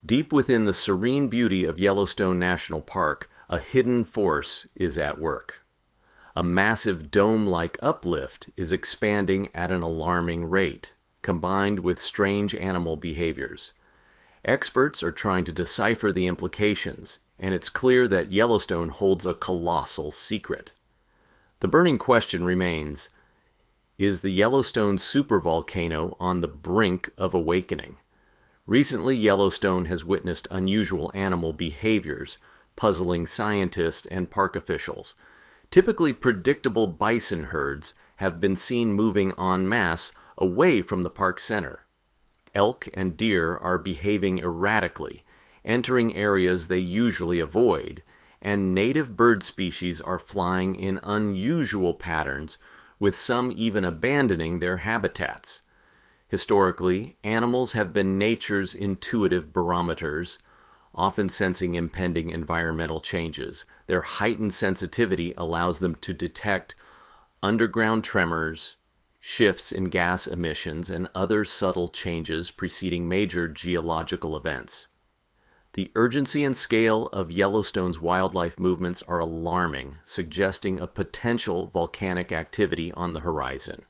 Deep within the serene beauty of Yellowstone National Park, a hidden force is at work. A massive dome-like uplift is expanding at an alarming rate, combined with strange animal behaviors. Experts are trying to decipher the implications, and it's clear that Yellowstone holds a colossal secret. The burning question remains, is the Yellowstone supervolcano on the brink of awakening? Recently, Yellowstone has witnessed unusual animal behaviors, puzzling scientists and park officials. Typically predictable bison herds have been seen moving en masse away from the park center. Elk and deer are behaving erratically, entering areas they usually avoid, and native bird species are flying in unusual patterns, with some even abandoning their habitats. Historically, animals have been nature's intuitive barometers, often sensing impending environmental changes. Their heightened sensitivity allows them to detect underground tremors, shifts in gas emissions, and other subtle changes preceding major geological events. The urgency and scale of Yellowstone's wildlife movements are alarming, suggesting a potential volcanic activity on the horizon.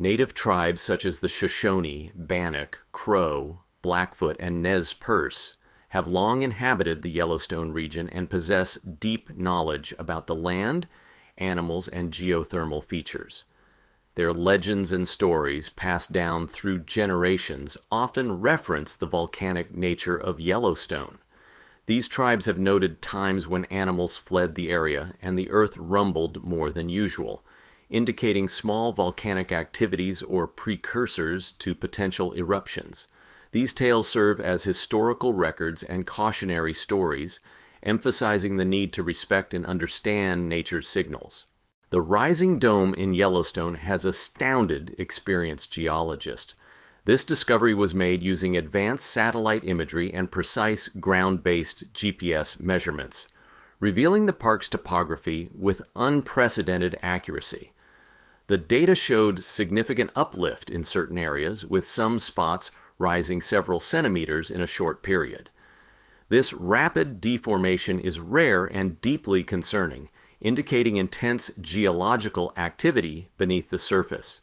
Native tribes such as the Shoshone, Bannock, Crow, Blackfoot, and Nez Perce have long inhabited the Yellowstone region and possess deep knowledge about the land, animals, and geothermal features. Their legends and stories, passed down through generations, often reference the volcanic nature of Yellowstone. These tribes have noted times when animals fled the area and the earth rumbled more than usual, indicating small volcanic activities or precursors to potential eruptions. These tales serve as historical records and cautionary stories, emphasizing the need to respect and understand nature's signals. The rising dome in Yellowstone has astounded experienced geologists. This discovery was made using advanced satellite imagery and precise ground-based GPS measurements, revealing the park's topography with unprecedented accuracy. The data showed significant uplift in certain areas, with some spots rising several centimeters in a short period. This rapid deformation is rare and deeply concerning, indicating intense geological activity beneath the surface.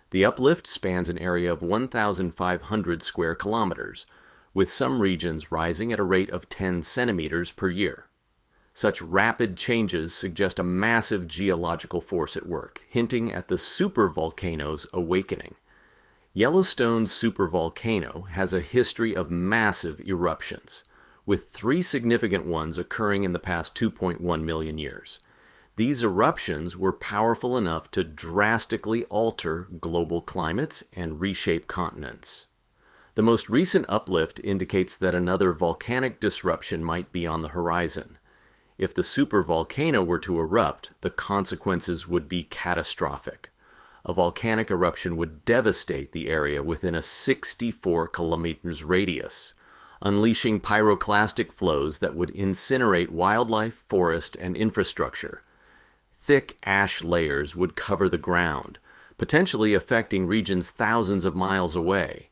The uplift spans an area of 1,500 square kilometers, with some regions rising at a rate of 10 centimeters per year. Such rapid changes suggest a massive geological force at work, hinting at the supervolcano's awakening. Yellowstone's supervolcano has a history of massive eruptions, with 3 significant ones occurring in the past 2.1 million years. These eruptions were powerful enough to drastically alter global climates and reshape continents. The most recent uplift indicates that another volcanic disruption might be on the horizon. If the supervolcano were to erupt, the consequences would be catastrophic. A volcanic eruption would devastate the area within a 64 kilometers radius, unleashing pyroclastic flows that would incinerate wildlife, forest, and infrastructure. Thick ash layers would cover the ground, potentially affecting regions thousands of miles away.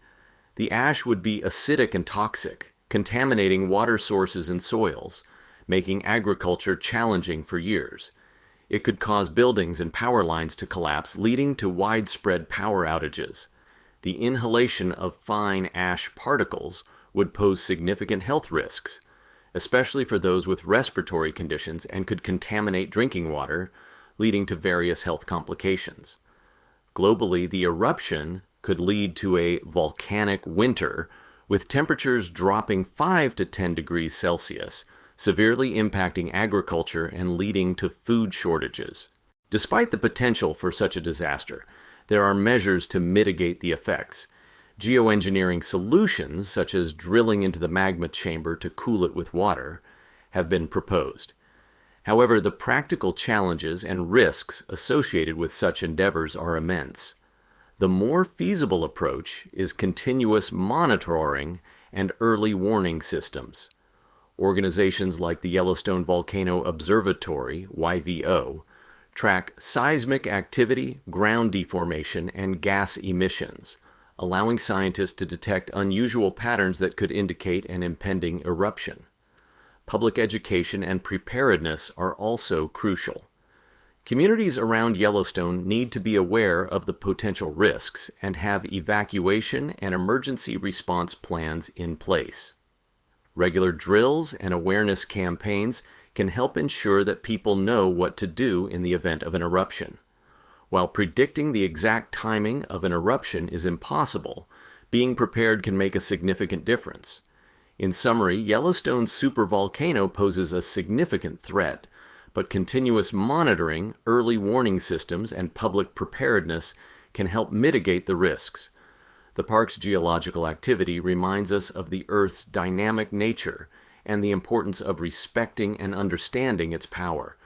The ash would be acidic and toxic, contaminating water sources and soils, making agriculture challenging for years. It could cause buildings and power lines to collapse, leading to widespread power outages. The inhalation of fine ash particles would pose significant health risks, especially for those with respiratory conditions, and could contaminate drinking water, leading to various health complications. Globally, the eruption could lead to a volcanic winter, with temperatures dropping 5 to 10 degrees Celsius, severely impacting agriculture and leading to food shortages. Despite the potential for such a disaster, there are measures to mitigate the effects. Geoengineering solutions, such as drilling into the magma chamber to cool it with water, have been proposed. However, the practical challenges and risks associated with such endeavors are immense. The more feasible approach is continuous monitoring and early warning systems. Organizations like the Yellowstone Volcano Observatory, YVO, track seismic activity, ground deformation, and gas emissions, allowing scientists to detect unusual patterns that could indicate an impending eruption. Public education and preparedness are also crucial. Communities around Yellowstone need to be aware of the potential risks and have evacuation and emergency response plans in place. Regular drills and awareness campaigns can help ensure that people know what to do in the event of an eruption. While predicting the exact timing of an eruption is impossible, being prepared can make a significant difference. In summary, Yellowstone's supervolcano poses a significant threat, but continuous monitoring, early warning systems, and public preparedness can help mitigate the risks. The park's geological activity reminds us of the Earth's dynamic nature and the importance of respecting and understanding its power.